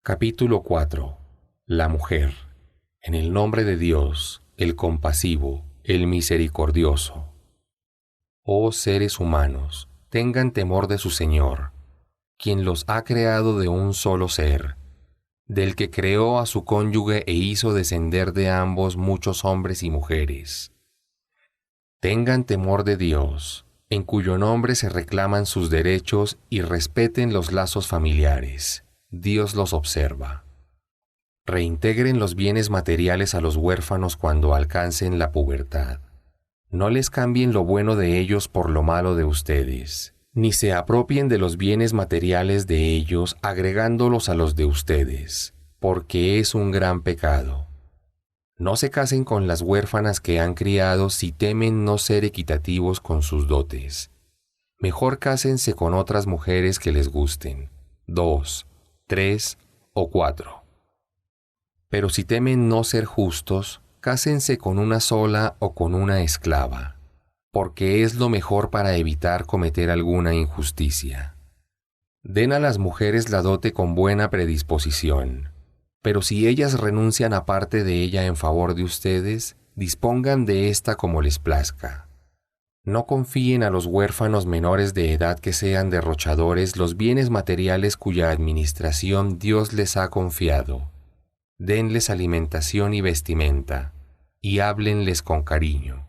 Capítulo 4. La mujer. En el nombre de Dios, el compasivo, el misericordioso. Oh seres humanos, tengan temor de su Señor, quien los ha creado de un solo ser, del que creó a su cónyuge e hizo descender de ambos muchos hombres y mujeres. Tengan temor de Dios, en cuyo nombre se reclaman sus derechos, y respeten los lazos familiares. Dios los observa. Reintegren los bienes materiales a los huérfanos cuando alcancen la pubertad. No les cambien lo bueno de ellos por lo malo de ustedes, ni se apropien de los bienes materiales de ellos agregándolos a los de ustedes, porque es un gran pecado. No se casen con las huérfanas que han criado si temen no ser equitativos con sus dotes. Mejor cásense con otras mujeres que les gusten, 2, 3 o 4. Pero si temen no ser justos, cásense con una sola o con una esclava, porque es lo mejor para evitar cometer alguna injusticia. Den a las mujeres la dote con buena predisposición, pero si ellas renuncian a parte de ella en favor de ustedes, dispongan de ésta como les plazca. No confíen a los huérfanos menores de edad que sean derrochadores los bienes materiales cuya administración Dios les ha confiado. Denles alimentación y vestimenta, y háblenles con cariño.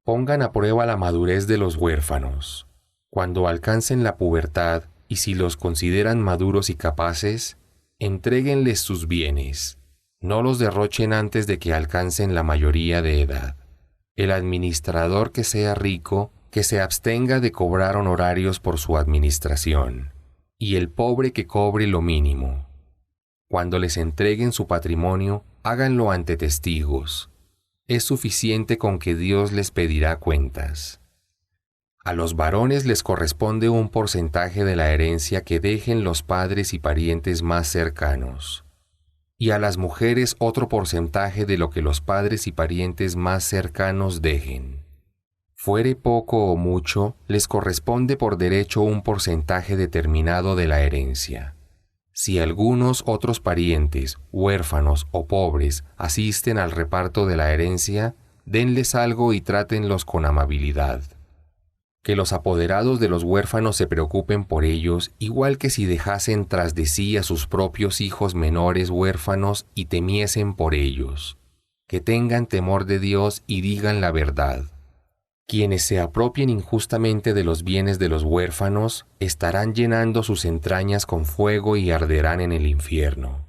Pongan a prueba la madurez de los huérfanos. Cuando alcancen la pubertad, y si los consideran maduros y capaces, entréguenles sus bienes. No los derrochen antes de que alcancen la mayoría de edad. El administrador que sea rico, que se abstenga de cobrar honorarios por su administración, y el pobre que cobre lo mínimo. Cuando les entreguen su patrimonio, háganlo ante testigos. Es suficiente con que Dios les pedirá cuentas. A los varones les corresponde un porcentaje de la herencia que dejen los padres y parientes más cercanos, y a las mujeres otro porcentaje de lo que los padres y parientes más cercanos dejen. Fuere poco o mucho, les corresponde por derecho un porcentaje determinado de la herencia. Si algunos otros parientes, huérfanos o pobres asisten al reparto de la herencia, denles algo y trátenlos con amabilidad. Que los apoderados de los huérfanos se preocupen por ellos, igual que si dejasen tras de sí a sus propios hijos menores huérfanos y temiesen por ellos. Que tengan temor de Dios y digan la verdad. Quienes se apropien injustamente de los bienes de los huérfanos estarán llenando sus entrañas con fuego y arderán en el infierno.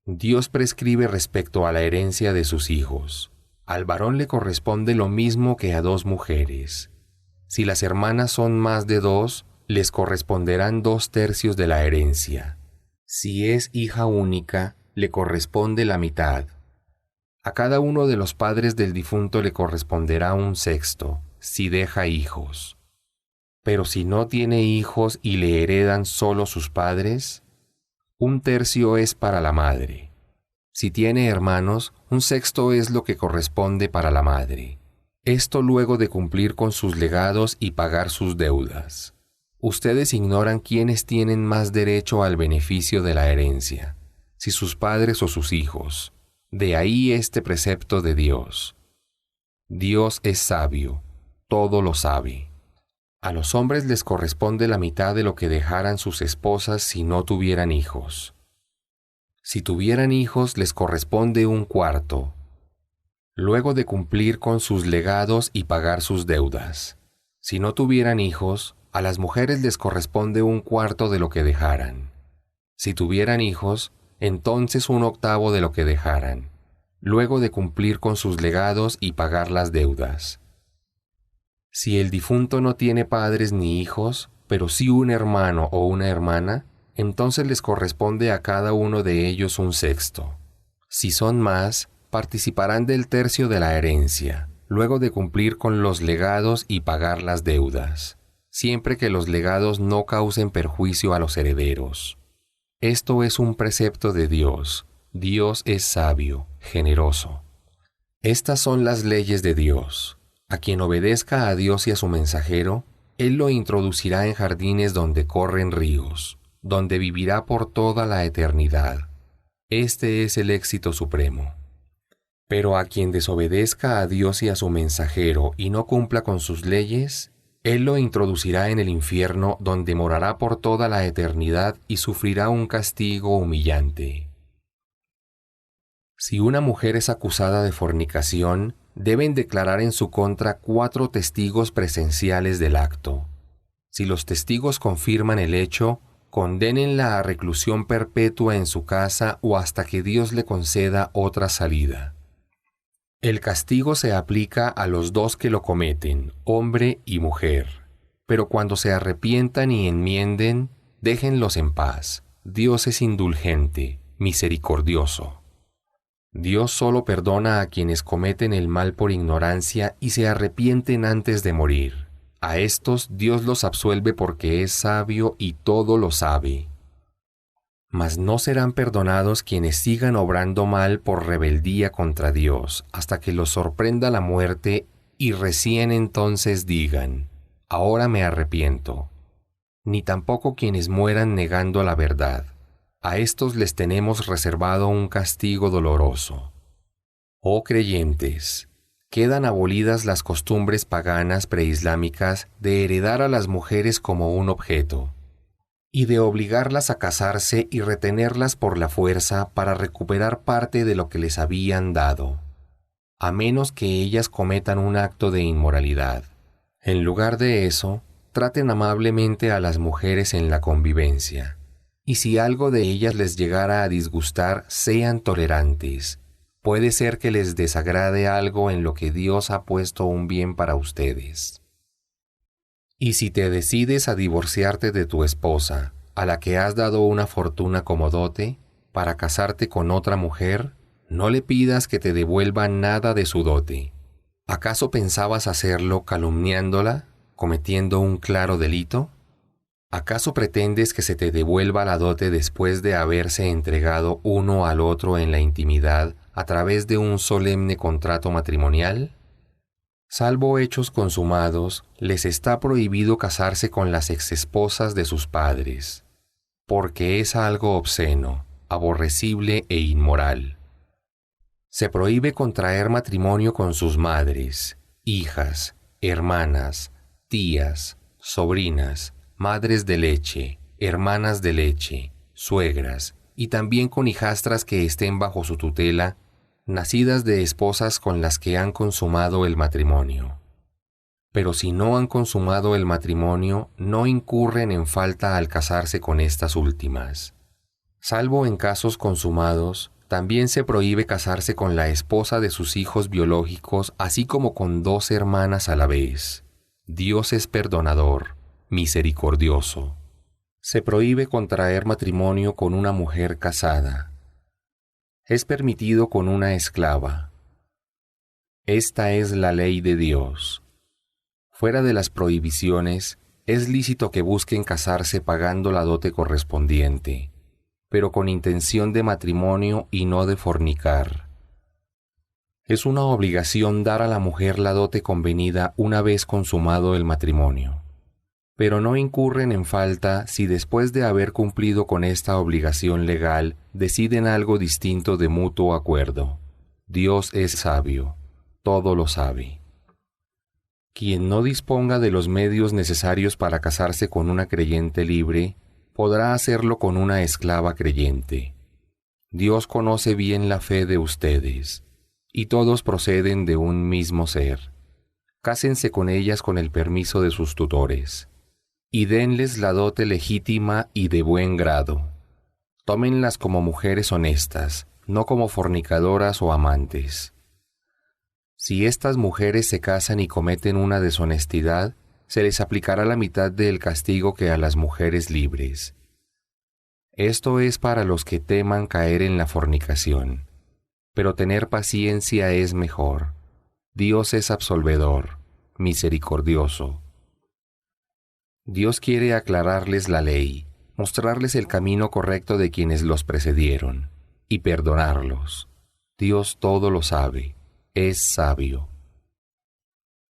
Dios prescribe respecto a la herencia de sus hijos. Al varón le corresponde lo mismo que a 2 mujeres. Si las hermanas son más de 2, les corresponderán 2/3 de la herencia. Si es hija única, le corresponde la mitad. A cada uno de los padres del difunto le corresponderá 1/6, si deja hijos. Pero si no tiene hijos y le heredan solo sus padres, 1/3 es para la madre. Si tiene hermanos, 1/6 es lo que corresponde para la madre. Esto luego de cumplir con sus legados y pagar sus deudas. Ustedes ignoran quiénes tienen más derecho al beneficio de la herencia, si sus padres o sus hijos. De ahí este precepto de Dios. Dios es sabio, todo lo sabe. A los hombres les corresponde la mitad de lo que dejaran sus esposas si no tuvieran hijos. Si tuvieran hijos, les corresponde 1/4, luego de cumplir con sus legados y pagar sus deudas. Si no tuvieran hijos, a las mujeres les corresponde 1/4 de lo que dejaran. Si tuvieran hijos, entonces 1/8 de lo que dejaran, luego de cumplir con sus legados y pagar las deudas. Si el difunto no tiene padres ni hijos, pero sí un hermano o una hermana, entonces les corresponde a cada uno de ellos 1/6. Si son más, participarán del 1/3 de la herencia, luego de cumplir con los legados y pagar las deudas, siempre que los legados no causen perjuicio a los herederos. Esto es un precepto de Dios. Dios es sabio, generoso. Estas son las leyes de Dios. A quien obedezca a Dios y a su mensajero, Él lo introducirá en jardines donde corren ríos. donde vivirá por toda la eternidad. Este es el éxito supremo. Pero a quien desobedezca a Dios y a su mensajero y no cumpla con sus leyes, Él lo introducirá en el infierno, donde morará por toda la eternidad y sufrirá un castigo humillante. Si una mujer es acusada de fornicación, deben declarar en su contra 4 testigos presenciales del acto. Si los testigos confirman el hecho, condénenla a reclusión perpetua en su casa o hasta que Dios le conceda otra salida. El castigo se aplica a los 2 que lo cometen, hombre y mujer. Pero cuando se arrepientan y enmienden, déjenlos en paz. Dios es indulgente, misericordioso. Dios solo perdona a quienes cometen el mal por ignorancia y se arrepienten antes de morir. A estos Dios los absuelve porque es sabio y todo lo sabe. Mas no serán perdonados quienes sigan obrando mal por rebeldía contra Dios, hasta que los sorprenda la muerte y recién entonces digan, ahora me arrepiento. Ni tampoco quienes mueran negando la verdad. A estos les tenemos reservado un castigo doloroso. Oh creyentes, quedan abolidas las costumbres paganas preislámicas de heredar a las mujeres como un objeto, y de obligarlas a casarse y retenerlas por la fuerza para recuperar parte de lo que les habían dado, a menos que ellas cometan un acto de inmoralidad. En lugar de eso, traten amablemente a las mujeres en la convivencia, y si algo de ellas les llegara a disgustar, sean tolerantes. Puede ser que les desagrade algo en lo que Dios ha puesto un bien para ustedes. Y si te decides a divorciarte de tu esposa, a la que has dado una fortuna como dote, para casarte con otra mujer, no le pidas que te devuelva nada de su dote. ¿Acaso pensabas hacerlo calumniándola, cometiendo un claro delito? ¿Acaso pretendes que se te devuelva la dote después de haberse entregado uno al otro en la intimidad a través de un solemne contrato matrimonial? Salvo hechos consumados, les está prohibido casarse con las exesposas de sus padres, porque es algo obsceno, aborrecible e inmoral. Se prohíbe contraer matrimonio con sus madres, hijas, hermanas, tías, sobrinas, madres de leche, hermanas de leche, suegras, y también con hijastras que estén bajo su tutela, nacidas de esposas con las que han consumado el matrimonio. Pero si no han consumado el matrimonio, no incurren en falta al casarse con estas últimas. Salvo en casos consumados, también se prohíbe casarse con la esposa de sus hijos biológicos, así como con 2 hermanas a la vez. Dios es perdonador, misericordioso. Se prohíbe contraer matrimonio con una mujer casada. Es permitido con una esclava. Esta es la ley de Dios. Fuera de las prohibiciones, es lícito que busquen casarse pagando la dote correspondiente, pero con intención de matrimonio y no de fornicar. Es una obligación dar a la mujer la dote convenida una vez consumado el matrimonio, pero no incurren en falta si después de haber cumplido con esta obligación legal deciden algo distinto de mutuo acuerdo. Dios es sabio, todo lo sabe. Quien no disponga de los medios necesarios para casarse con una creyente libre, podrá hacerlo con una esclava creyente. Dios conoce bien la fe de ustedes, y todos proceden de un mismo ser. Cásense con ellas con el permiso de sus tutores, y denles la dote legítima y de buen grado. Tómenlas como mujeres honestas, no como fornicadoras o amantes. Si estas mujeres se casan y cometen una deshonestidad, se les aplicará la mitad del castigo que a las mujeres libres. Esto es para los que teman caer en la fornicación. Pero tener paciencia es mejor. Dios es absolvedor, misericordioso. Dios quiere aclararles la ley, mostrarles el camino correcto de quienes los precedieron, y perdonarlos. Dios todo lo sabe, es sabio.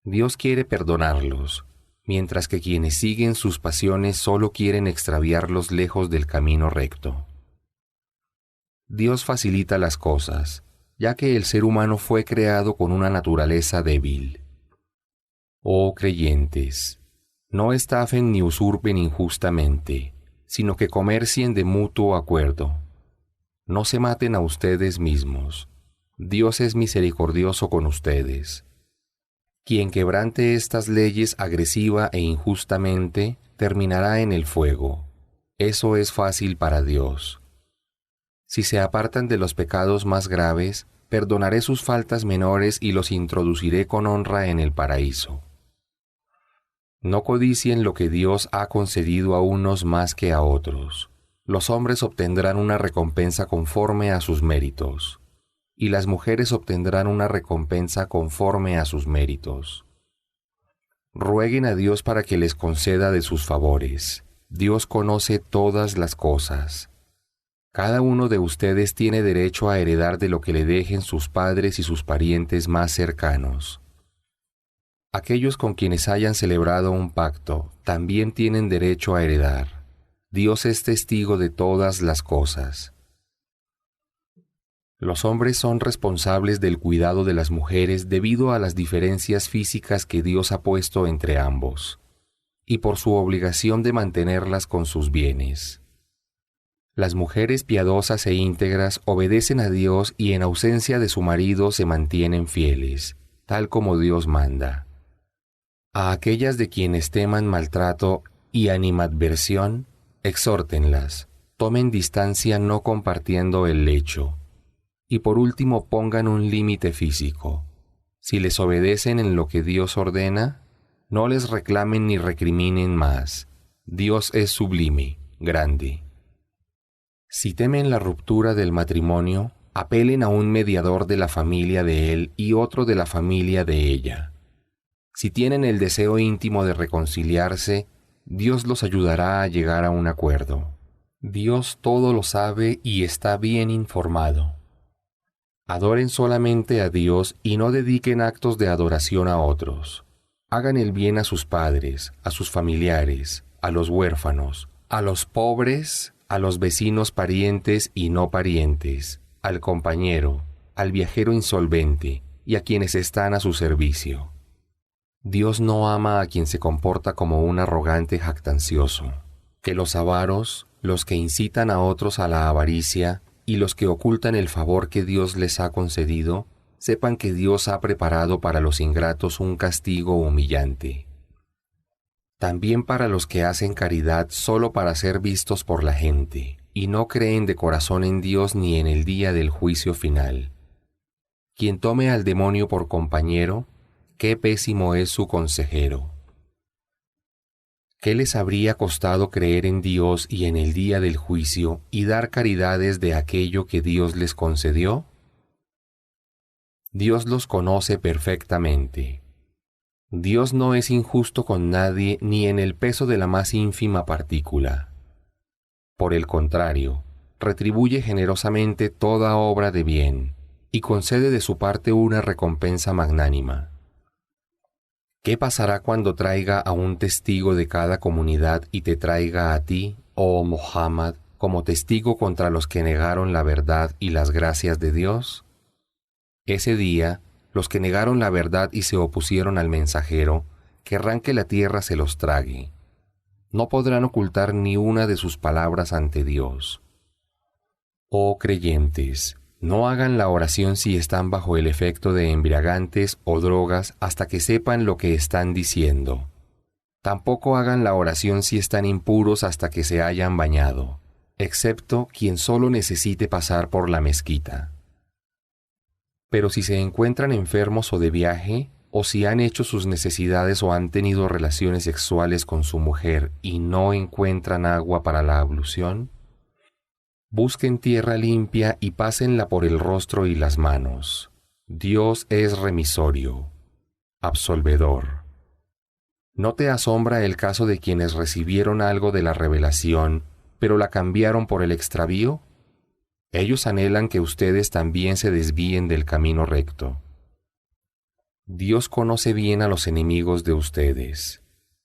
Dios quiere perdonarlos, mientras que quienes siguen sus pasiones solo quieren extraviarlos lejos del camino recto. Dios facilita las cosas, ya que el ser humano fue creado con una naturaleza débil. Oh creyentes, no estafen ni usurpen injustamente, sino que comercien de mutuo acuerdo. No se maten a ustedes mismos. Dios es misericordioso con ustedes. Quien quebrante estas leyes agresiva e injustamente terminará en el fuego. Eso es fácil para Dios. Si se apartan de los pecados más graves, perdonaré sus faltas menores y los introduciré con honra en el paraíso. No codicien lo que Dios ha concedido a unos más que a otros. Los hombres obtendrán una recompensa conforme a sus méritos, y las mujeres obtendrán una recompensa conforme a sus méritos. Rueguen a Dios para que les conceda de sus favores. Dios conoce todas las cosas. Cada uno de ustedes tiene derecho a heredar de lo que le dejen sus padres y sus parientes más cercanos. Aquellos con quienes hayan celebrado un pacto también tienen derecho a heredar. Dios es testigo de todas las cosas. Los hombres son responsables del cuidado de las mujeres debido a las diferencias físicas que Dios ha puesto entre ambos, y por su obligación de mantenerlas con sus bienes. Las mujeres piadosas e íntegras obedecen a Dios y en ausencia de su marido se mantienen fieles, tal como Dios manda. A aquellas de quienes teman maltrato y animadversión, exhórtenlas, tomen distancia no compartiendo el lecho. Y por último pongan un límite físico. Si les obedecen en lo que Dios ordena, no les reclamen ni recriminen más. Dios es sublime, grande. Si temen la ruptura del matrimonio, apelen a un mediador de la familia de él y otro de la familia de ella. Si tienen el deseo íntimo de reconciliarse, Dios los ayudará a llegar a un acuerdo. Dios todo lo sabe y está bien informado. Adoren solamente a Dios y no dediquen actos de adoración a otros. Hagan el bien a sus padres, a sus familiares, a los huérfanos, a los pobres, a los vecinos parientes y no parientes, al compañero, al viajero insolvente y a quienes están a su servicio. Dios no ama a quien se comporta como un arrogante jactancioso. Que los avaros, los que incitan a otros a la avaricia y los que ocultan el favor que Dios les ha concedido, sepan que Dios ha preparado para los ingratos un castigo humillante. También para los que hacen caridad solo para ser vistos por la gente, y no creen de corazón en Dios ni en el día del juicio final. Quien tome al demonio por compañero, qué pésimo es su consejero. ¿Qué les habría costado creer en Dios y en el día del juicio y dar caridades de aquello que Dios les concedió? Dios los conoce perfectamente. Dios no es injusto con nadie ni en el peso de la más ínfima partícula. Por el contrario, retribuye generosamente toda obra de bien y concede de su parte una recompensa magnánima. ¿Qué pasará cuando traiga a un testigo de cada comunidad y te traiga a ti, oh Muhammad, como testigo contra los que negaron la verdad y las gracias de Dios? Ese día, los que negaron la verdad y se opusieron al mensajero, querrán que la tierra se los trague. No podrán ocultar ni una de sus palabras ante Dios. Oh creyentes, no hagan la oración si están bajo el efecto de embriagantes o drogas hasta que sepan lo que están diciendo. Tampoco hagan la oración si están impuros hasta que se hayan bañado, excepto quien solo necesite pasar por la mezquita. Pero si se encuentran enfermos o de viaje, o si han hecho sus necesidades o han tenido relaciones sexuales con su mujer y no encuentran agua para la ablución, busquen tierra limpia y pásenla por el rostro y las manos. Dios es remisorio, absolvedor. ¿No te asombra el caso de quienes recibieron algo de la revelación, pero la cambiaron por el extravío? Ellos anhelan que ustedes también se desvíen del camino recto. Dios conoce bien a los enemigos de ustedes.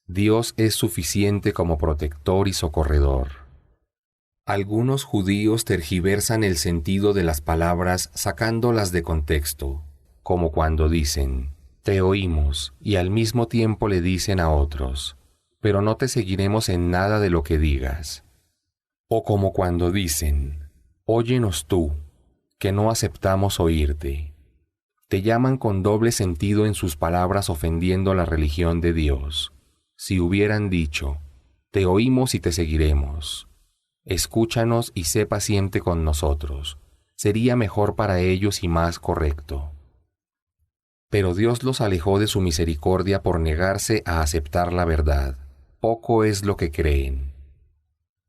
Dios es suficiente como protector y socorredor. Algunos judíos tergiversan el sentido de las palabras sacándolas de contexto, como cuando dicen, te oímos, y al mismo tiempo le dicen a otros, pero no te seguiremos en nada de lo que digas. O como cuando dicen, óyenos tú, que no aceptamos oírte. Te llaman con doble sentido en sus palabras ofendiendo la religión de Dios. Si hubieran dicho, te oímos y te seguiremos. Escúchanos y sé paciente con nosotros. Sería mejor para ellos y más correcto. Pero Dios los alejó de su misericordia por negarse a aceptar la verdad. Poco es lo que creen.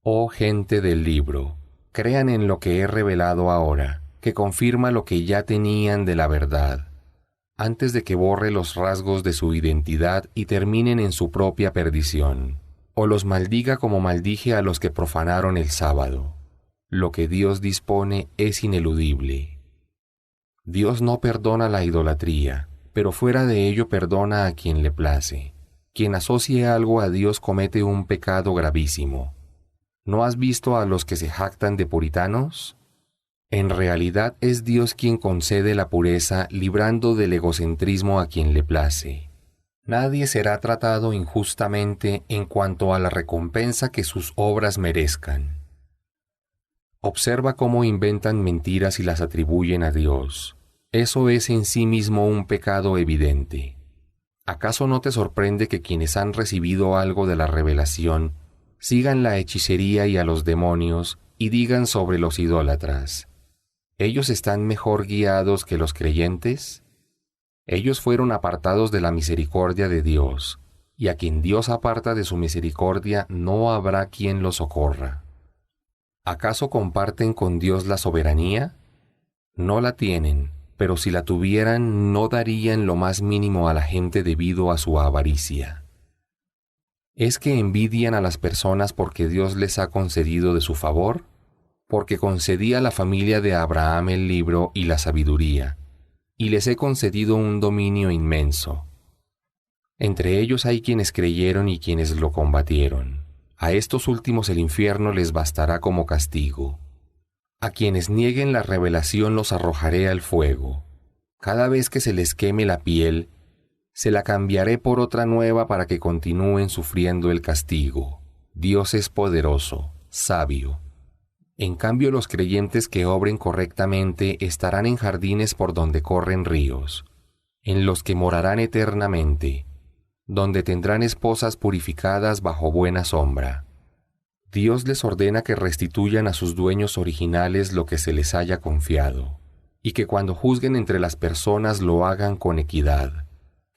Oh gente del libro, crean en lo que he revelado ahora, que confirma lo que ya tenían de la verdad, antes de que borre los rasgos de su identidad y terminen en su propia perdición, o los maldiga como maldije a los que profanaron el sábado. Lo que Dios dispone es ineludible. Dios no perdona la idolatría, pero fuera de ello perdona a quien le place. Quien asocie algo a Dios comete un pecado gravísimo. ¿No has visto a los que se jactan de puritanos? En realidad es Dios quien concede la pureza, librando del egocentrismo a quien le place. Nadie será tratado injustamente en cuanto a la recompensa que sus obras merezcan. Observa cómo inventan mentiras y las atribuyen a Dios. Eso es en sí mismo un pecado evidente. ¿Acaso no te sorprende que quienes han recibido algo de la revelación sigan la hechicería y a los demonios y digan sobre los idólatras, ¿ellos están mejor guiados que los creyentes? Ellos fueron apartados de la misericordia de Dios, y a quien Dios aparta de su misericordia no habrá quien lo socorra. ¿Acaso comparten con Dios la soberanía? No la tienen, pero si la tuvieran no darían lo más mínimo a la gente debido a su avaricia. ¿Es que envidian a las personas porque Dios les ha concedido de su favor? Porque concedí a la familia de Abraham el libro y la sabiduría, y les he concedido un dominio inmenso. Entre ellos hay quienes creyeron y quienes lo combatieron. A estos últimos el infierno les bastará como castigo. A quienes nieguen la revelación los arrojaré al fuego. Cada vez que se les queme la piel, se la cambiaré por otra nueva para que continúen sufriendo el castigo. Dios es poderoso, sabio. En cambio, los creyentes que obren correctamente estarán en jardines por donde corren ríos, en los que morarán eternamente, donde tendrán esposas purificadas bajo buena sombra. Dios les ordena que restituyan a sus dueños originales lo que se les haya confiado, y que cuando juzguen entre las personas lo hagan con equidad.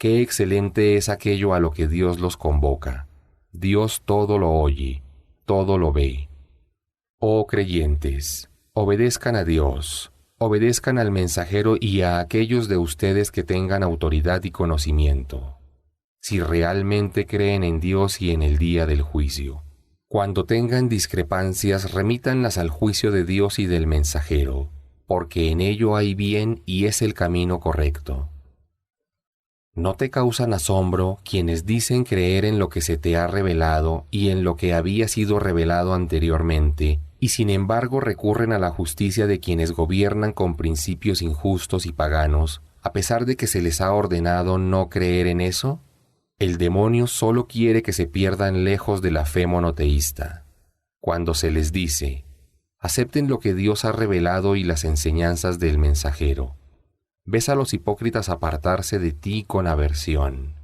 Qué excelente es aquello a lo que Dios los convoca. Dios todo lo oye, todo lo ve. Oh creyentes, obedezcan a Dios, obedezcan al mensajero y a aquellos de ustedes que tengan autoridad y conocimiento, si realmente creen en Dios y en el día del juicio. Cuando tengan discrepancias, remítanlas al juicio de Dios y del mensajero, porque en ello hay bien y es el camino correcto. ¿No te causan asombro quienes dicen creer en lo que se te ha revelado y en lo que había sido revelado anteriormente, y sin embargo recurren a la justicia de quienes gobiernan con principios injustos y paganos, a pesar de que se les ha ordenado no creer en eso? El demonio solo quiere que se pierdan lejos de la fe monoteísta. Cuando se les dice, acepten lo que Dios ha revelado y las enseñanzas del mensajero, ves a los hipócritas apartarse de ti con aversión.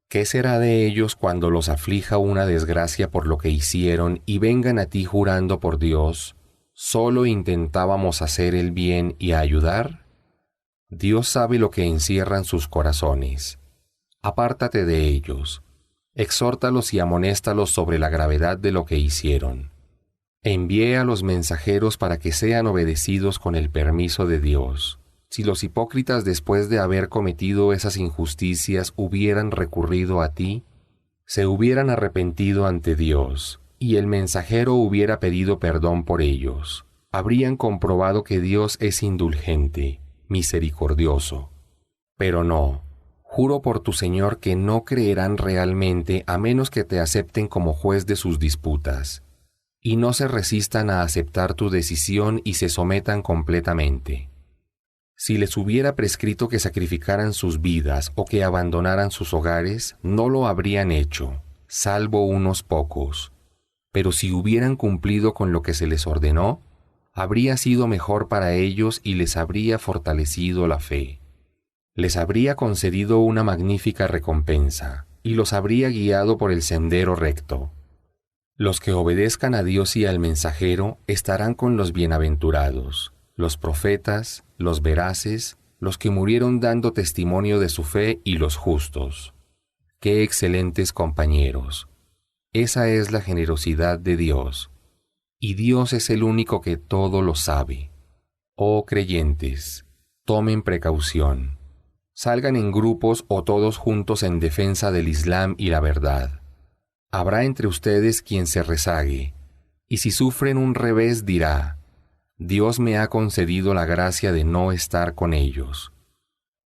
¿Qué será de ellos cuando los aflija una desgracia por lo que hicieron y vengan a ti jurando por Dios, solo intentábamos hacer el bien y ayudar? Dios sabe lo que encierran sus corazones. Apártate de ellos, exhórtalos y amonéstalos sobre la gravedad de lo que hicieron. Envié a los mensajeros para que sean obedecidos con el permiso de Dios. Si los hipócritas después de haber cometido esas injusticias hubieran recurrido a ti, se hubieran arrepentido ante Dios, y el mensajero hubiera pedido perdón por ellos, habrían comprobado que Dios es indulgente, misericordioso. Pero no, Juro por tu Señor que no creerán realmente a menos que te acepten como juez de sus disputas, y no se resistan a aceptar tu decisión y se sometan completamente. Si les hubiera prescrito que sacrificaran sus vidas o que abandonaran sus hogares, no lo habrían hecho, salvo unos pocos. Pero si hubieran cumplido con lo que se les ordenó, habría sido mejor para ellos y les habría fortalecido la fe. Les habría concedido una magnífica recompensa y los habría guiado por el sendero recto. Los que obedezcan a Dios y al mensajero estarán con los bienaventurados, los profetas, los veraces, los que murieron dando testimonio de su fe y los justos. ¡Qué excelentes compañeros! Esa es la generosidad de Dios. Y Dios es el único que todo lo sabe. Oh creyentes, tomen precaución. Salgan en grupos o todos juntos en defensa del Islam y la verdad. Habrá entre ustedes quien se rezague, y si sufren un revés dirá: Dios me ha concedido la gracia de no estar con ellos.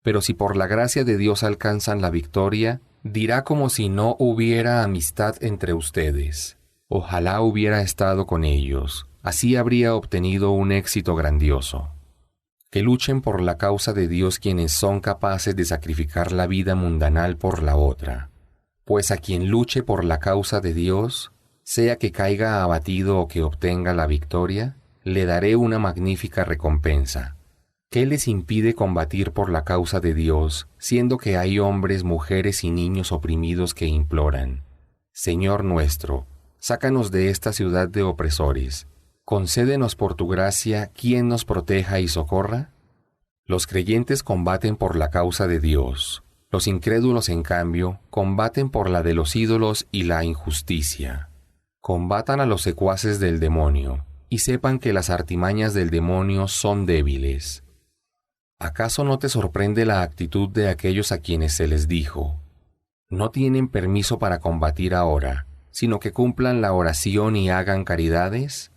Pero si por la gracia de Dios alcanzan la victoria, dirá como si no hubiera amistad entre ustedes. Ojalá hubiera estado con ellos, así habría obtenido un éxito grandioso. Que luchen por la causa de Dios quienes son capaces de sacrificar la vida mundanal por la otra. Pues a quien luche por la causa de Dios, sea que caiga abatido o que obtenga la victoria, le daré una magnífica recompensa. ¿Qué les impide combatir por la causa de Dios, siendo que hay hombres, mujeres y niños oprimidos que imploran: Señor nuestro, sácanos de esta ciudad de opresores, concédenos por tu gracia quien nos proteja y socorra? Los creyentes combaten por la causa de Dios. Los incrédulos, en cambio, combaten por la de los ídolos y la injusticia. Combatan a los secuaces del demonio, y sepan que las artimañas del demonio son débiles. ¿Acaso no te sorprende la actitud de aquellos a quienes se les dijo: no tienen permiso para combatir ahora, sino que cumplan la oración y hagan caridades?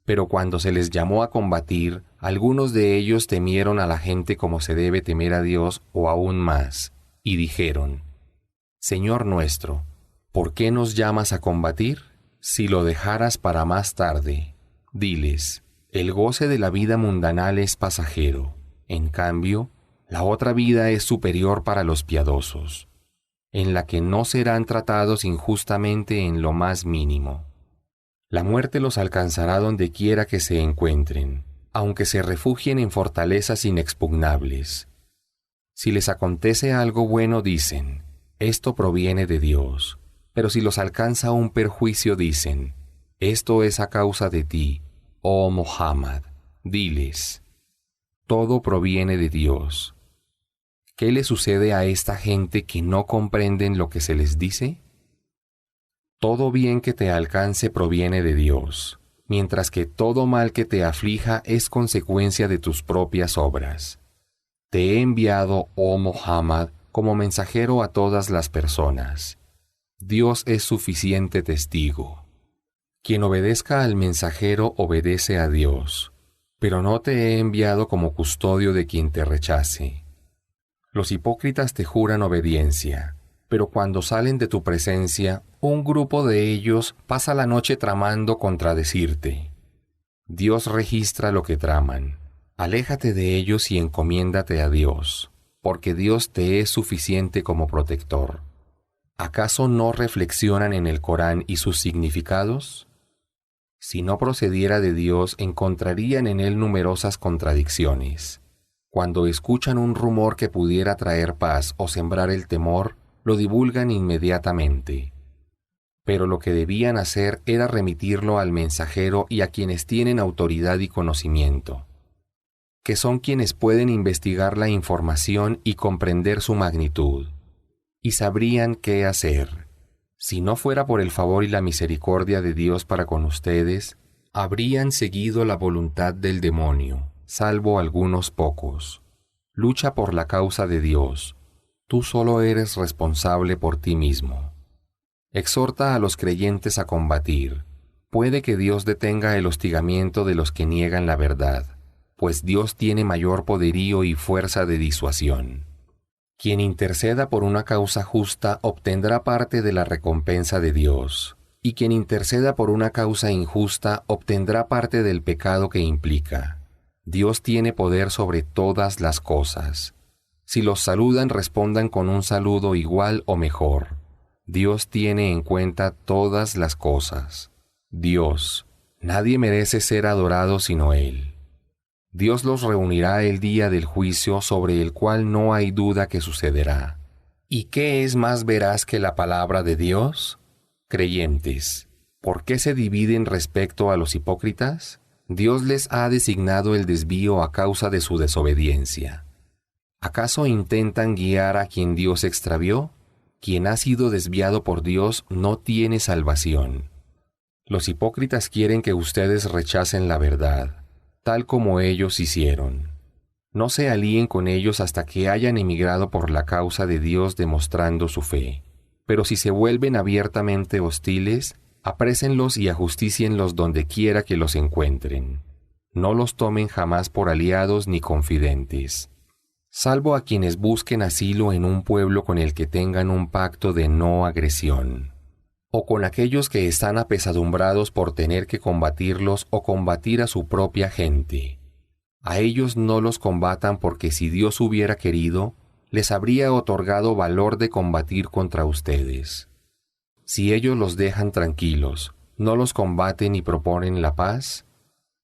Pero cuando se les llamó a combatir, algunos de ellos temieron a la gente como se debe temer a Dios o aún más, y dijeron: Señor nuestro, ¿por qué nos llamas a combatir? Si lo dejaras para más tarde. Diles: el goce de la vida mundanal es pasajero. En cambio, la otra vida es superior para los piadosos, en la que no serán tratados injustamente en lo más mínimo. La muerte los alcanzará donde quiera que se encuentren, aunque se refugien en fortalezas inexpugnables. Si les acontece algo bueno, dicen: esto proviene de Dios. Pero si los alcanza un perjuicio, dicen: esto es a causa de ti, oh Muhammad. Diles: todo proviene de Dios. ¿Qué le sucede a esta gente que no comprenden lo que se les dice? Todo bien que te alcance proviene de Dios, mientras que todo mal que te aflija es consecuencia de tus propias obras. Te he enviado, oh Muhammad, como mensajero a todas las personas. Dios es suficiente testigo. Quien obedezca al mensajero obedece a Dios, pero no te he enviado como custodio de quien te rechace. Los hipócritas te juran obediencia, pero cuando salen de tu presencia, un grupo de ellos pasa la noche tramando contradecirte. Dios registra lo que traman. Aléjate de ellos y encomiéndate a Dios, porque Dios te es suficiente como protector. ¿Acaso no reflexionan en el Corán y sus significados? Si no procediera de Dios, encontrarían en él numerosas contradicciones. Cuando escuchan un rumor que pudiera traer paz o sembrar el temor, lo divulgan inmediatamente. Pero lo que debían hacer era remitirlo al mensajero y a quienes tienen autoridad y conocimiento, que son quienes pueden investigar la información y comprender su magnitud, y sabrían qué hacer. Si no fuera por el favor y la misericordia de Dios para con ustedes, habrían seguido la voluntad del demonio, salvo algunos pocos. Lucha por la causa de Dios. Tú solo eres responsable por ti mismo. Exhorta a los creyentes a combatir. Puede que Dios detenga el hostigamiento de los que niegan la verdad, pues Dios tiene mayor poderío y fuerza de disuasión. Quien interceda por una causa justa obtendrá parte de la recompensa de Dios, y quien interceda por una causa injusta obtendrá parte del pecado que implica. Dios tiene poder sobre todas las cosas. Si los saludan, respondan con un saludo igual o mejor. Dios tiene en cuenta todas las cosas. Dios, nadie merece ser adorado sino Él. Dios los reunirá el día del juicio sobre el cual no hay duda que sucederá. ¿Y qué es más veraz que la palabra de Dios? Creyentes, ¿por qué se dividen respecto a los hipócritas? Dios les ha designado el desvío a causa de su desobediencia. ¿Acaso intentan guiar a quien Dios extravió? Quien ha sido desviado por Dios no tiene salvación. Los hipócritas quieren que ustedes rechacen la verdad, tal como ellos hicieron. No se alíen con ellos hasta que hayan emigrado por la causa de Dios demostrando su fe. Pero si se vuelven abiertamente hostiles, aprésenlos y ajustícienlos donde quiera que los encuentren. No los tomen jamás por aliados ni confidentes, salvo a quienes busquen asilo en un pueblo con el que tengan un pacto de no agresión, o con aquellos que están apesadumbrados por tener que combatirlos o combatir a su propia gente. A ellos no los combatan porque si Dios hubiera querido, les habría otorgado valor de combatir contra ustedes. Si ellos los dejan tranquilos, no los combaten y proponen la paz,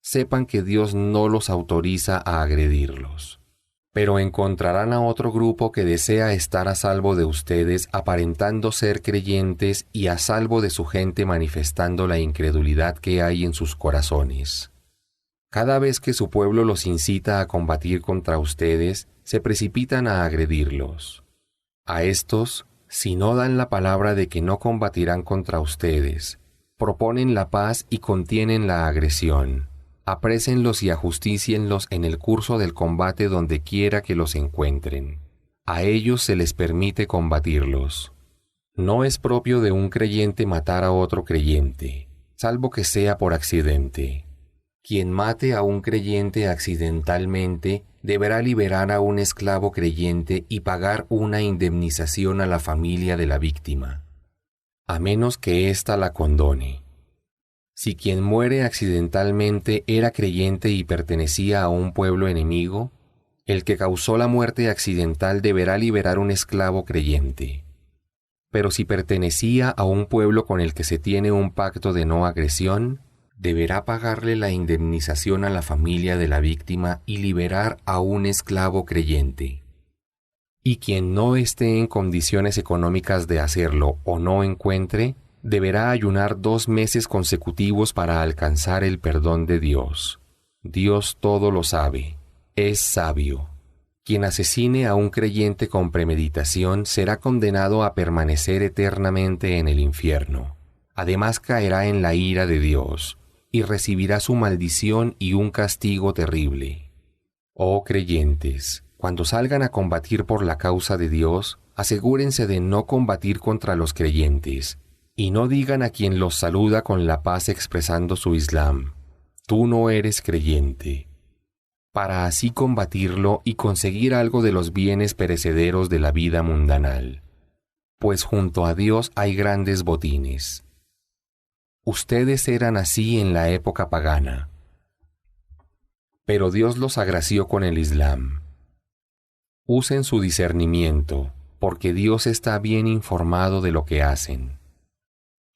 sepan que Dios no los autoriza a agredirlos. Pero encontrarán a otro grupo que desea estar a salvo de ustedes aparentando ser creyentes y a salvo de su gente manifestando la incredulidad que hay en sus corazones. Cada vez que su pueblo los incita a combatir contra ustedes, se precipitan a agredirlos. A estos, si no dan la palabra de que no combatirán contra ustedes, proponen la paz y contienen la agresión. Aprésenlos y ajustícienlos en el curso del combate donde quiera que los encuentren. A ellos se les permite combatirlos. No es propio de un creyente matar a otro creyente, salvo que sea por accidente. Quien mate a un creyente accidentalmente deberá liberar a un esclavo creyente y pagar una indemnización a la familia de la víctima, a menos que ésta la condone. Si quien muere accidentalmente era creyente y pertenecía a un pueblo enemigo, el que causó la muerte accidental deberá liberar un esclavo creyente. Pero si pertenecía a un pueblo con el que se tiene un pacto de no agresión, deberá pagarle la indemnización a la familia de la víctima y liberar a un esclavo creyente. Y quien no esté en condiciones económicas de hacerlo o no encuentre, deberá ayunar 2 meses consecutivos para alcanzar el perdón de Dios. Dios todo lo sabe, es sabio. Quien asesine a un creyente con premeditación será condenado a permanecer eternamente en el infierno. Además caerá en la ira de Dios, y recibirá su maldición y un castigo terrible. Oh creyentes, cuando salgan a combatir por la causa de Dios, asegúrense de no combatir contra los creyentes, y no digan a quien los saluda con la paz expresando su Islam: tú no eres creyente, para así combatirlo y conseguir algo de los bienes perecederos de la vida mundanal. Pues junto a Dios hay grandes botines. Ustedes eran así en la época pagana, pero Dios los agració con el Islam. Usen su discernimiento, porque Dios está bien informado de lo que hacen.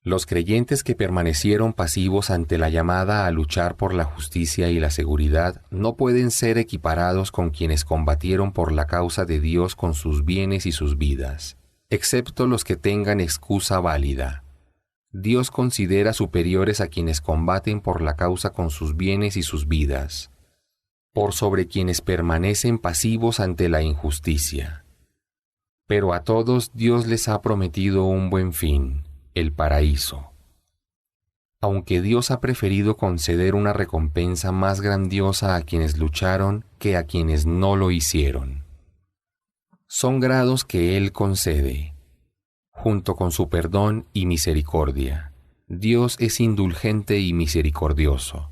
Los creyentes que permanecieron pasivos ante la llamada a luchar por la justicia y la seguridad no pueden ser equiparados con quienes combatieron por la causa de Dios con sus bienes y sus vidas, excepto los que tengan excusa válida. Dios considera superiores a quienes combaten por la causa con sus bienes y sus vidas, por sobre quienes permanecen pasivos ante la injusticia. Pero a todos Dios les ha prometido un buen fin, el paraíso. Aunque Dios ha preferido conceder una recompensa más grandiosa a quienes lucharon que a quienes no lo hicieron. Son grados que Él concede. Junto con su perdón y misericordia, Dios es indulgente y misericordioso.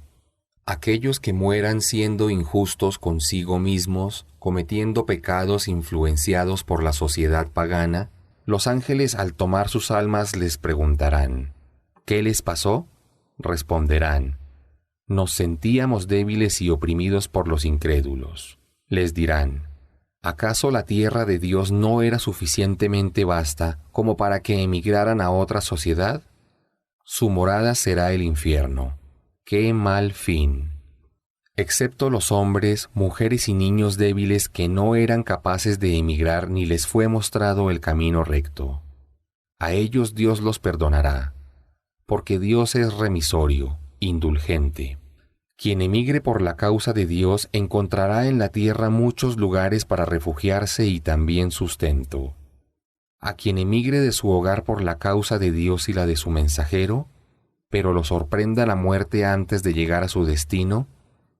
Aquellos que mueran siendo injustos consigo mismos, cometiendo pecados influenciados por la sociedad pagana, los ángeles al tomar sus almas les preguntarán, ¿qué les pasó? Responderán, nos sentíamos débiles y oprimidos por los incrédulos. Les dirán, ¿acaso la tierra de Dios no era suficientemente vasta como para que emigraran a otra sociedad? Su morada será el infierno. ¡Qué mal fin! Excepto los hombres, mujeres y niños débiles que no eran capaces de emigrar ni les fue mostrado el camino recto. A ellos Dios los perdonará, porque Dios es remisorio, indulgente. Quien emigre por la causa de Dios encontrará en la tierra muchos lugares para refugiarse y también sustento. A quien emigre de su hogar por la causa de Dios y la de su mensajero, pero lo sorprenda la muerte antes de llegar a su destino,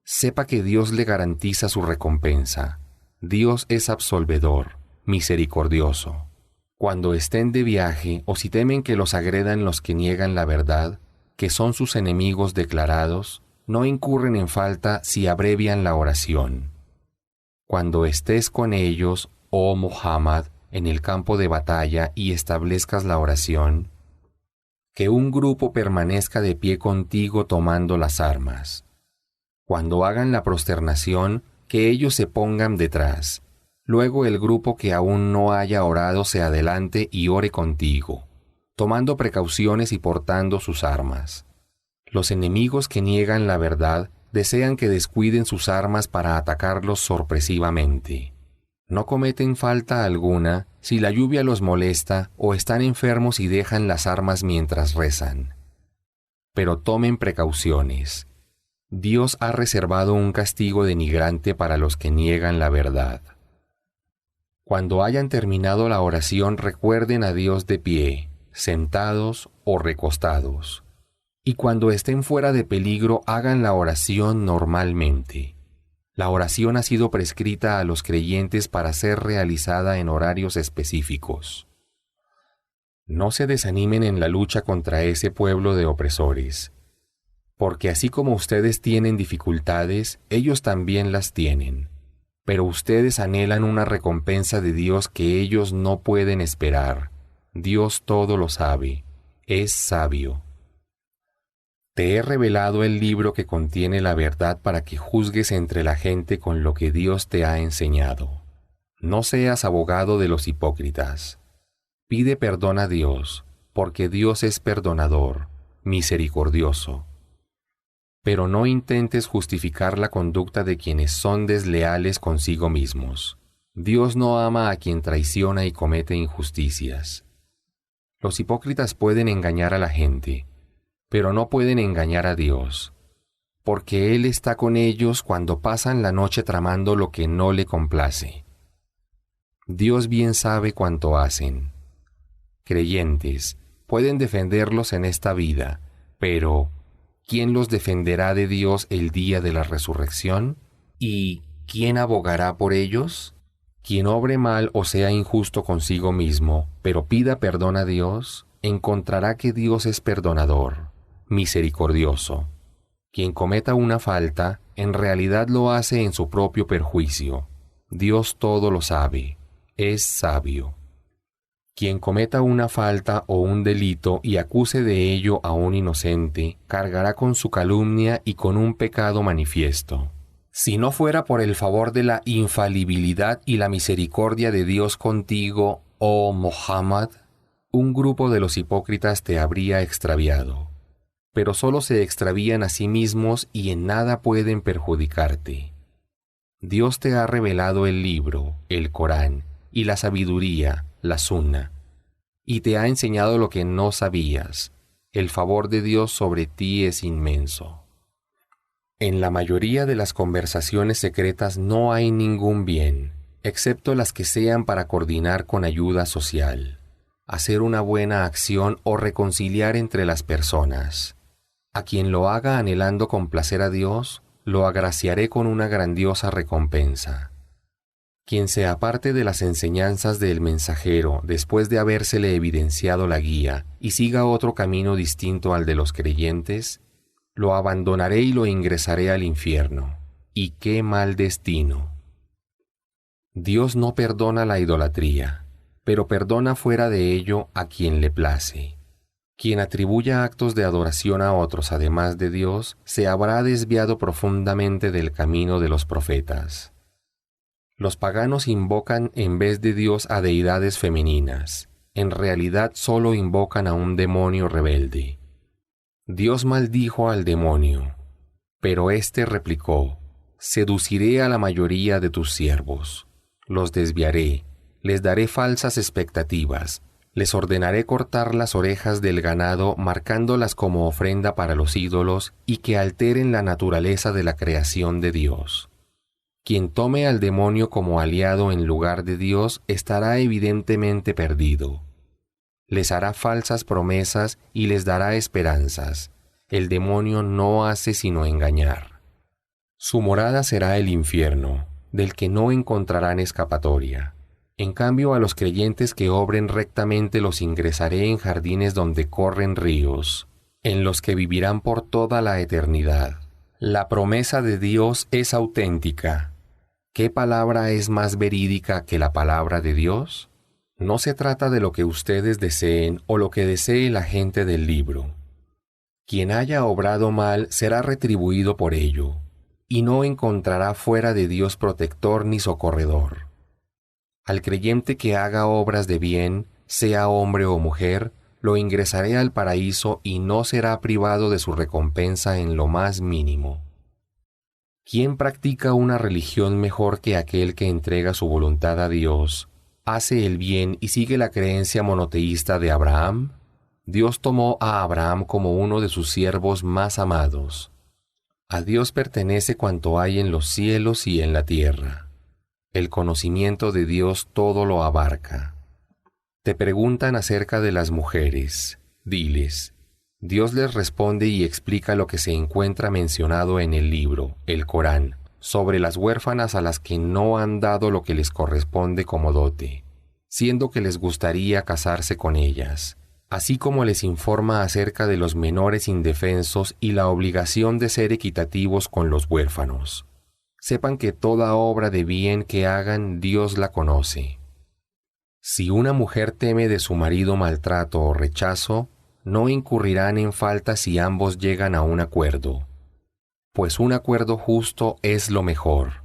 sepa que Dios le garantiza su recompensa. Dios es absolvedor, misericordioso. Cuando estén de viaje o si temen que los agredan los que niegan la verdad, que son sus enemigos declarados, no incurren en falta si abrevian la oración. Cuando estés con ellos, oh Muhammad, en el campo de batalla y establezcas la oración, que un grupo permanezca de pie contigo tomando las armas. Cuando hagan la prosternación, que ellos se pongan detrás. Luego el grupo que aún no haya orado se adelante y ore contigo, tomando precauciones y portando sus armas. Los enemigos que niegan la verdad desean que descuiden sus armas para atacarlos sorpresivamente. No cometen falta alguna si la lluvia los molesta o están enfermos y dejan las armas mientras rezan. Pero tomen precauciones. Dios ha reservado un castigo denigrante para los que niegan la verdad. Cuando hayan terminado la oración, recuerden a Dios de pie, sentados o recostados. Y cuando estén fuera de peligro, hagan la oración normalmente. La oración ha sido prescrita a los creyentes para ser realizada en horarios específicos. No se desanimen en la lucha contra ese pueblo de opresores, porque así como ustedes tienen dificultades, ellos también las tienen, pero ustedes anhelan una recompensa de Dios que ellos no pueden esperar. Dios todo lo sabe, es sabio. Te he revelado el libro que contiene la verdad para que juzgues entre la gente con lo que Dios te ha enseñado. No seas abogado de los hipócritas. Pide perdón a Dios, porque Dios es perdonador, misericordioso. Pero no intentes justificar la conducta de quienes son desleales consigo mismos. Dios no ama a quien traiciona y comete injusticias. Los hipócritas pueden engañar a la gente, pero no pueden engañar a Dios, porque Él está con ellos cuando pasan la noche tramando lo que no le complace. Dios bien sabe cuánto hacen. Creyentes pueden defenderlos en esta vida, pero ¿quién los defenderá de Dios el día de la resurrección? ¿Y quién abogará por ellos? Quien obre mal o sea injusto consigo mismo, pero pida perdón a Dios, encontrará que Dios es perdonador, misericordioso. Quien cometa una falta, en realidad lo hace en su propio perjuicio. Dios todo lo sabe, es sabio. Quien cometa una falta o un delito y acuse de ello a un inocente, cargará con su calumnia y con un pecado manifiesto. Si no fuera por el favor de la infalibilidad y la misericordia de Dios contigo, oh Muhammad, un grupo de los hipócritas te habría extraviado. Pero solo se extravían a sí mismos y en nada pueden perjudicarte. Dios te ha revelado el libro, el Corán, y la sabiduría, la Sunna, y te ha enseñado lo que no sabías. El favor de Dios sobre ti es inmenso. En la mayoría de las conversaciones secretas no hay ningún bien, excepto las que sean para coordinar con ayuda social, hacer una buena acción o reconciliar entre las personas. A quien lo haga anhelando complacer a Dios, lo agraciaré con una grandiosa recompensa. Quien se aparte de las enseñanzas del mensajero después de habérsele evidenciado la guía y siga otro camino distinto al de los creyentes, Lo abandonaré y lo ingresaré al infierno. ¡Y qué mal destino! Dios no perdona la idolatría, pero perdona fuera de ello a quien le place. Quien atribuya actos de adoración a otros además de Dios, se habrá desviado profundamente del camino de los profetas. Los paganos invocan en vez de Dios a deidades femeninas. En realidad solo invocan a un demonio rebelde. Dios maldijo al demonio, pero éste replicó: seduciré a la mayoría de tus siervos. Los desviaré, les daré falsas expectativas, les ordenaré cortar las orejas del ganado marcándolas como ofrenda para los ídolos y que alteren la naturaleza de la creación de Dios. Quien tome al demonio como aliado en lugar de Dios estará evidentemente perdido. Les hará falsas promesas y les dará esperanzas. El demonio no hace sino engañar. Su morada será el infierno, del que no encontrarán escapatoria. En cambio, a los creyentes que obren rectamente los ingresaré en jardines donde corren ríos, en los que vivirán por toda la eternidad. La promesa de Dios es auténtica. ¿Qué palabra es más verídica que la palabra de Dios? No se trata de lo que ustedes deseen o lo que desee la gente del libro. Quien haya obrado mal será retribuido por ello, y no encontrará fuera de Dios protector ni socorredor. Al creyente que haga obras de bien, sea hombre o mujer, lo ingresaré al paraíso y no será privado de su recompensa en lo más mínimo. ¿Quién practica una religión mejor que aquel que entrega su voluntad a Dios, hace el bien y sigue la creencia monoteísta de Abraham? Dios tomó a Abraham como uno de sus siervos más amados. A Dios pertenece cuanto hay en los cielos y en la tierra. El conocimiento de Dios todo lo abarca. Te preguntan acerca de las mujeres. Diles: Dios les responde y explica lo que se encuentra mencionado en el libro, el Corán, sobre las huérfanas a las que no han dado lo que les corresponde como dote, siendo que les gustaría casarse con ellas, así como les informa acerca de los menores indefensos y la obligación de ser equitativos con los huérfanos. Sepan que toda obra de bien que hagan Dios la conoce. Si una mujer teme de su marido maltrato o rechazo, no incurrirán en falta si ambos llegan a un acuerdo, pues un acuerdo justo es lo mejor.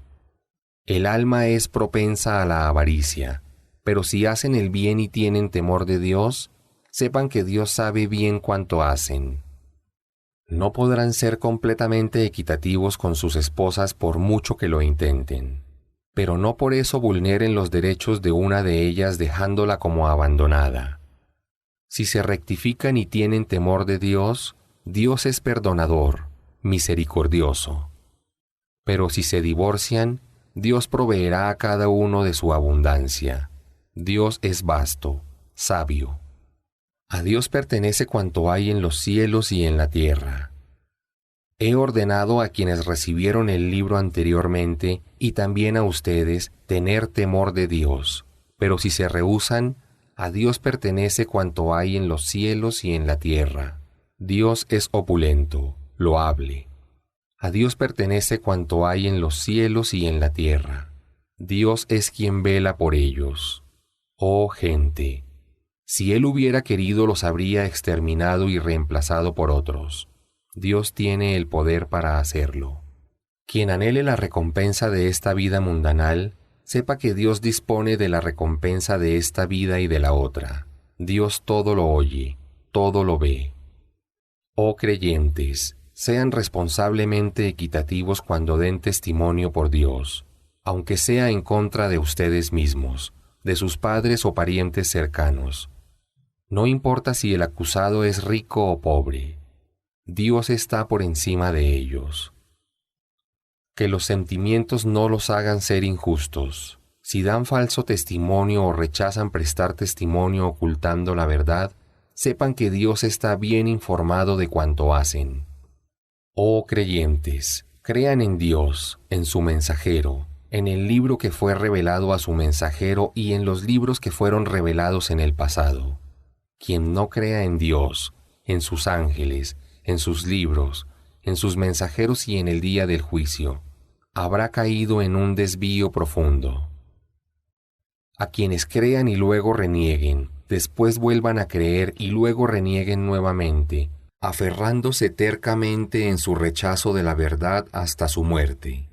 El alma es propensa a la avaricia, pero si hacen el bien y tienen temor de Dios, sepan que Dios sabe bien cuánto hacen. No podrán ser completamente equitativos con sus esposas por mucho que lo intenten, pero no por eso vulneren los derechos de una de ellas dejándola como abandonada. Si se rectifican y tienen temor de Dios, Dios es perdonador, misericordioso. Pero si se divorcian, Dios proveerá a cada uno de su abundancia. Dios es vasto, sabio. A Dios pertenece cuanto hay en los cielos y en la tierra. He ordenado a quienes recibieron el libro anteriormente y también a ustedes tener temor de Dios, pero si se rehúsan, a Dios pertenece cuanto hay en los cielos y en la tierra. Dios es opulento, loable. A Dios pertenece cuanto hay en los cielos y en la tierra. Dios es quien vela por ellos. Oh gente, si Él hubiera querido los habría exterminado y reemplazado por otros. Dios tiene el poder para hacerlo. Quien anhele la recompensa de esta vida mundanal, sepa que Dios dispone de la recompensa de esta vida y de la otra. Dios todo lo oye, todo lo ve. Oh creyentes, sean responsablemente equitativos cuando den testimonio por Dios, aunque sea en contra de ustedes mismos, de sus padres o parientes cercanos. No importa si el acusado es rico o pobre, Dios está por encima de ellos. Que los sentimientos no los hagan ser injustos. Si dan falso testimonio o rechazan prestar testimonio ocultando la verdad, sepan que Dios está bien informado de cuanto hacen. Oh creyentes, crean en Dios, en su mensajero, en el libro que fue revelado a su mensajero y en los libros que fueron revelados en el pasado. Quien no crea en Dios, en sus ángeles, en sus libros, en sus mensajeros y en el día del juicio, habrá caído en un desvío profundo. A quienes crean y luego renieguen, después vuelvan a creer y luego renieguen nuevamente, aferrándose tercamente en su rechazo de la verdad hasta su muerte.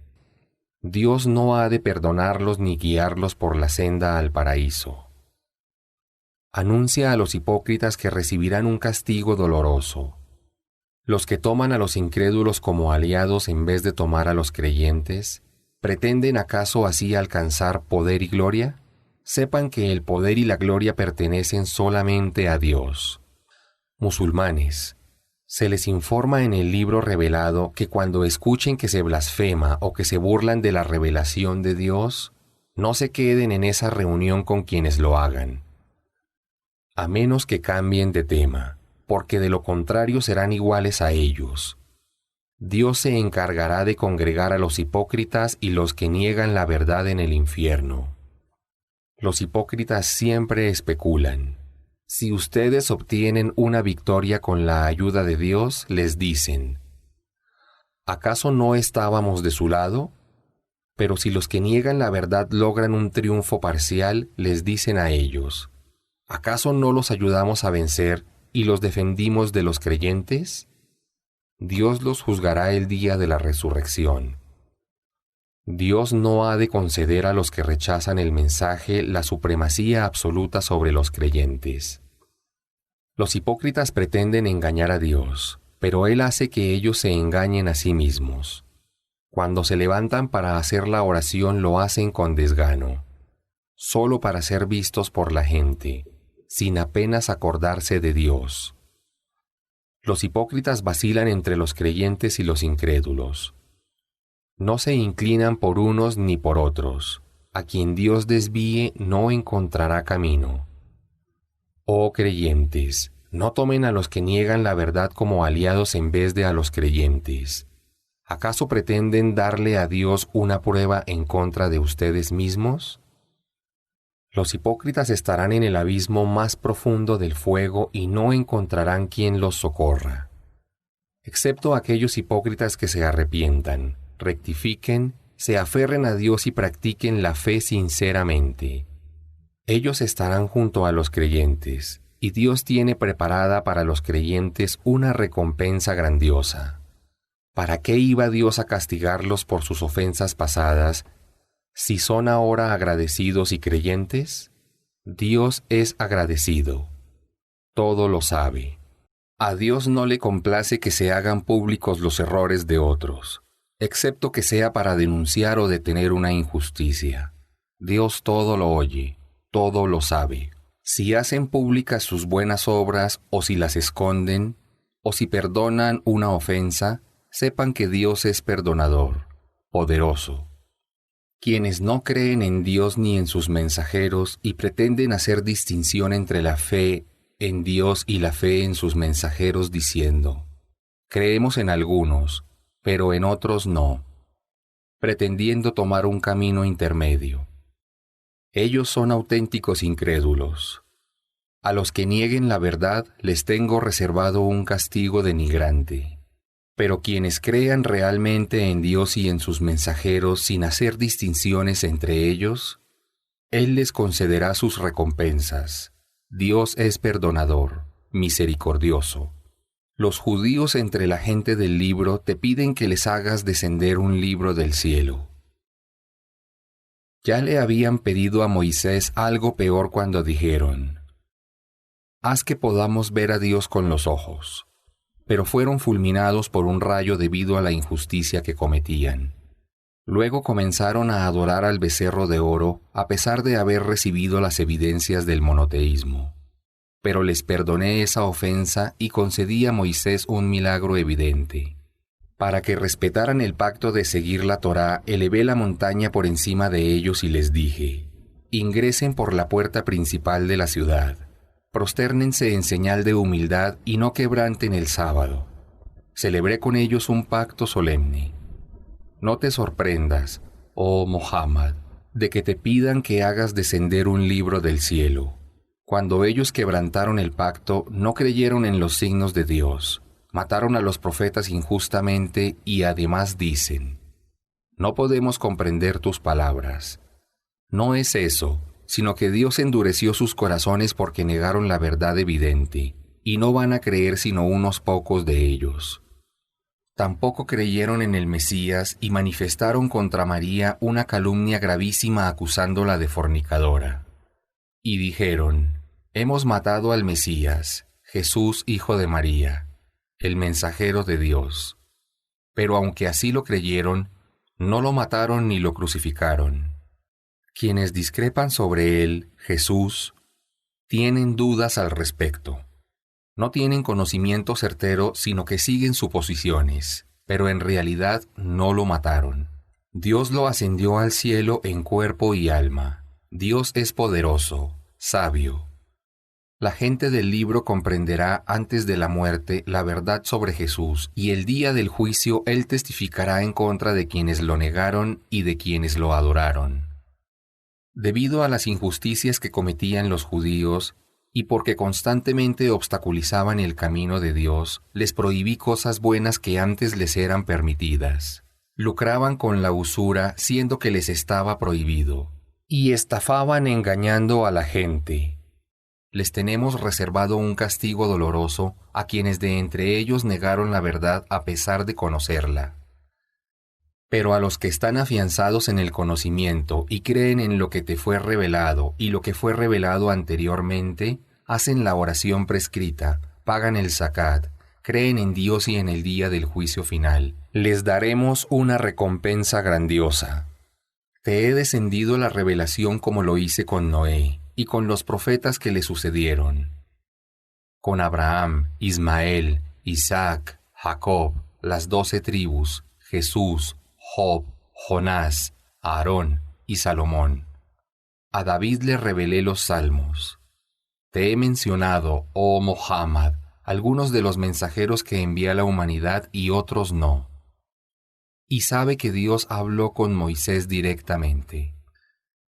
Dios no ha de perdonarlos ni guiarlos por la senda al paraíso. Anuncia a los hipócritas que recibirán un castigo doloroso. Los que toman a los incrédulos como aliados en vez de tomar a los creyentes, ¿pretenden acaso así alcanzar poder y gloria? Sepan que el poder y la gloria pertenecen solamente a Dios. Musulmanes, se les informa en el libro revelado que cuando escuchen que se blasfema o que se burlan de la revelación de Dios, no se queden en esa reunión con quienes lo hagan, a menos que cambien de tema, porque de lo contrario serán iguales a ellos. Dios se encargará de congregar a los hipócritas y los que niegan la verdad en el infierno. Los hipócritas siempre especulan. Si ustedes obtienen una victoria con la ayuda de Dios, les dicen, ¿acaso no estábamos de su lado? Pero si los que niegan la verdad logran un triunfo parcial, les dicen a ellos, ¿acaso no los ayudamos a vencer y los defendimos de los creyentes? Dios los juzgará el día de la resurrección. Dios no ha de conceder a los que rechazan el mensaje la supremacía absoluta sobre los creyentes. Los hipócritas pretenden engañar a Dios, pero Él hace que ellos se engañen a sí mismos. Cuando se levantan para hacer la oración lo hacen con desgano, solo para ser vistos por la gente, sin apenas acordarse de Dios. Los hipócritas vacilan entre los creyentes y los incrédulos. No se inclinan por unos ni por otros. A quien Dios desvíe no encontrará camino. Oh creyentes, no tomen a los que niegan la verdad como aliados en vez de a los creyentes. ¿Acaso pretenden darle a Dios una prueba en contra de ustedes mismos? Los hipócritas estarán en el abismo más profundo del fuego y no encontrarán quien los socorra. Excepto aquellos hipócritas que se arrepientan, rectifiquen, se aferren a Dios y practiquen la fe sinceramente. Ellos estarán junto a los creyentes, y Dios tiene preparada para los creyentes una recompensa grandiosa. ¿Para qué iba Dios a castigarlos por sus ofensas pasadas, si son ahora agradecidos y creyentes? Dios es agradecido. Todo lo sabe. A Dios no le complace que se hagan públicos los errores de otros, excepto que sea para denunciar o detener una injusticia. Dios todo lo oye, todo lo sabe. Si hacen públicas sus buenas obras o si las esconden, o si perdonan una ofensa, sepan que Dios es perdonador, poderoso. Quienes no creen en Dios ni en sus mensajeros y pretenden hacer distinción entre la fe en Dios y la fe en sus mensajeros diciendo, creemos en algunos, pero en otros no, pretendiendo tomar un camino intermedio. Ellos son auténticos incrédulos. A los que nieguen la verdad les tengo reservado un castigo denigrante. Pero quienes crean realmente en Dios y en sus mensajeros sin hacer distinciones entre ellos, Él les concederá sus recompensas. Dios es perdonador, misericordioso. Los judíos entre la gente del libro te piden que les hagas descender un libro del cielo. Ya le habían pedido a Moisés algo peor cuando dijeron, haz que podamos ver a Dios con los ojos. Pero fueron fulminados por un rayo debido a la injusticia que cometían. Luego comenzaron a adorar al becerro de oro a pesar de haber recibido las evidencias del monoteísmo. Pero les perdoné esa ofensa y concedí a Moisés un milagro evidente. Para que respetaran el pacto de seguir la Torá, elevé la montaña por encima de ellos y les dije, ingresen por la puerta principal de la ciudad. Prostérnense en señal de humildad y no quebranten el sábado. Celebré con ellos un pacto solemne. No te sorprendas, oh Muhammad, de que te pidan que hagas descender un libro del cielo. Cuando ellos quebrantaron el pacto, no creyeron en los signos de Dios. Mataron a los profetas injustamente y además dicen, no podemos comprender tus palabras. No es eso, sino que Dios endureció sus corazones porque negaron la verdad evidente, y no van a creer sino unos pocos de ellos. Tampoco creyeron en el Mesías y manifestaron contra María una calumnia gravísima acusándola de fornicadora. Y dijeron, hemos matado al Mesías, Jesús, hijo de María, el mensajero de Dios. Pero aunque así lo creyeron, no lo mataron ni lo crucificaron. Quienes discrepan sobre él, Jesús, tienen dudas al respecto. No tienen conocimiento certero, sino que siguen suposiciones, pero en realidad no lo mataron. Dios lo ascendió al cielo en cuerpo y alma. Dios es poderoso, sabio. La gente del libro comprenderá antes de la muerte la verdad sobre Jesús, y el día del juicio Él testificará en contra de quienes lo negaron y de quienes lo adoraron. Debido a las injusticias que cometían los judíos, y porque constantemente obstaculizaban el camino de Dios, les prohibí cosas buenas que antes les eran permitidas. Lucraban con la usura, siendo que les estaba prohibido, y estafaban engañando a la gente. Les tenemos reservado un castigo doloroso a quienes de entre ellos negaron la verdad a pesar de conocerla. Pero a los que están afianzados en el conocimiento y creen en lo que te fue revelado y lo que fue revelado anteriormente, hacen la oración prescrita, pagan el zakat, creen en Dios y en el día del juicio final, les daremos una recompensa grandiosa. Te he descendido la revelación como lo hice con Noé y con los profetas que le sucedieron, con Abraham, Ismael, Isaac, Jacob, las 12 tribus, Jesús, Job, Jonás, Aarón y Salomón. A David le revelé los salmos. Te he mencionado, oh Muhammad, algunos de los mensajeros que envié a la humanidad y otros no. Y sabe que Dios habló con Moisés directamente.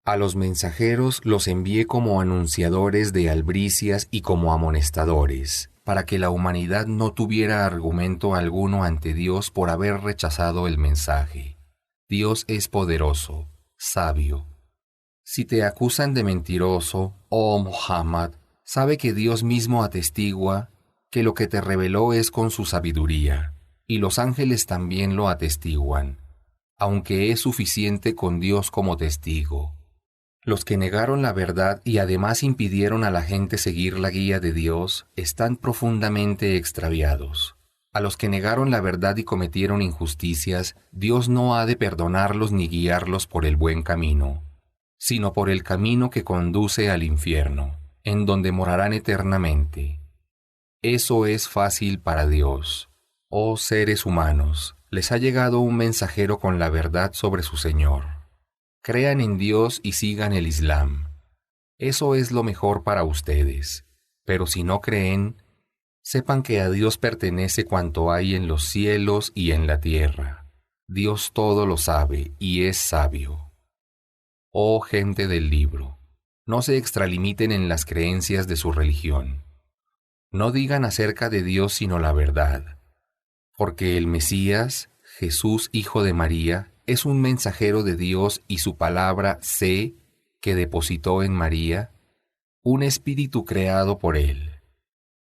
A los mensajeros los envié como anunciadores de albricias y como amonestadores, para que la humanidad no tuviera argumento alguno ante Dios por haber rechazado el mensaje. Dios es poderoso, sabio. Si te acusan de mentiroso, oh Muhammad, sabe que Dios mismo atestigua que lo que te reveló es con su sabiduría, y los ángeles también lo atestiguan, aunque es suficiente con Dios como testigo. Los que negaron la verdad y además impidieron a la gente seguir la guía de Dios están profundamente extraviados. A los que negaron la verdad y cometieron injusticias, Dios no ha de perdonarlos ni guiarlos por el buen camino, sino por el camino que conduce al infierno, en donde morarán eternamente. Eso es fácil para Dios. Oh seres humanos, les ha llegado un mensajero con la verdad sobre su Señor. Crean en Dios y sigan el Islam. Eso es lo mejor para ustedes. Pero si no creen, sepan que a Dios pertenece cuanto hay en los cielos y en la tierra. Dios todo lo sabe y es sabio. Oh gente del libro, no se extralimiten en las creencias de su religión. No digan acerca de Dios sino la verdad, porque el Mesías, Jesús hijo de María, es un mensajero de Dios y su palabra sé que depositó en María un espíritu creado por él.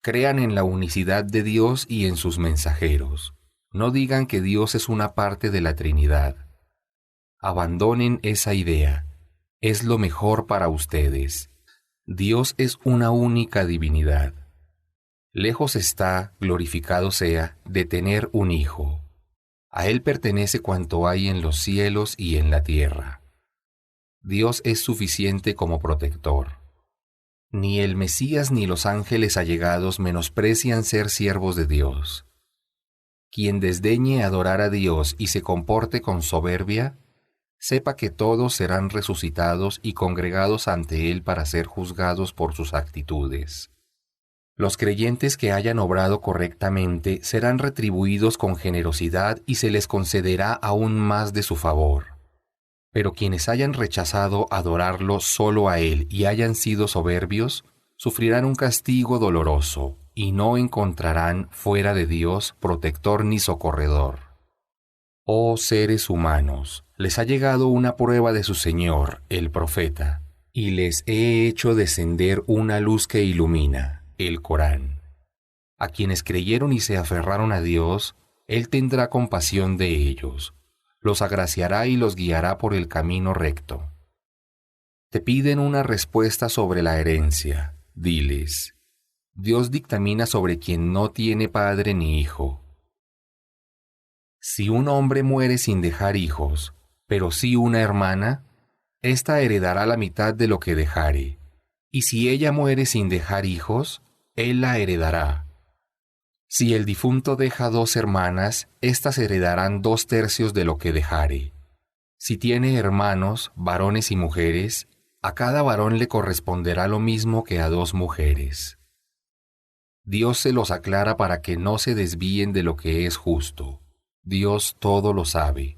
Crean en la unicidad de Dios y en sus mensajeros. No digan que Dios es una parte de la Trinidad. Abandonen esa idea. Es lo mejor para ustedes. Dios es una única divinidad. Lejos está, glorificado sea, de tener un hijo. A Él pertenece cuanto hay en los cielos y en la tierra. Dios es suficiente como protector. Ni el Mesías ni los ángeles allegados menosprecian ser siervos de Dios. Quien desdeñe adorar a Dios y se comporte con soberbia, sepa que todos serán resucitados y congregados ante Él para ser juzgados por sus actitudes. Los creyentes que hayan obrado correctamente serán retribuidos con generosidad y se les concederá aún más de su favor. Pero quienes hayan rechazado adorarlo solo a Él y hayan sido soberbios, sufrirán un castigo doloroso, y no encontrarán fuera de Dios protector ni socorredor. Oh seres humanos, les ha llegado una prueba de su Señor, el profeta, y les he hecho descender una luz que ilumina, el Corán. A quienes creyeron y se aferraron a Dios, Él tendrá compasión de ellos, los agraciará y los guiará por el camino recto. Te piden una respuesta sobre la herencia. Diles: Dios dictamina sobre quien no tiene padre ni hijo. Si un hombre muere sin dejar hijos, pero sí una hermana, ésta heredará la mitad de lo que dejare. Y si ella muere sin dejar hijos, él la heredará. Si el difunto deja 2 hermanas, éstas heredarán 2/3 de lo que dejare. Si tiene hermanos, varones y mujeres, a cada varón le corresponderá lo mismo que a 2 mujeres. Dios se los aclara para que no se desvíen de lo que es justo. Dios todo lo sabe.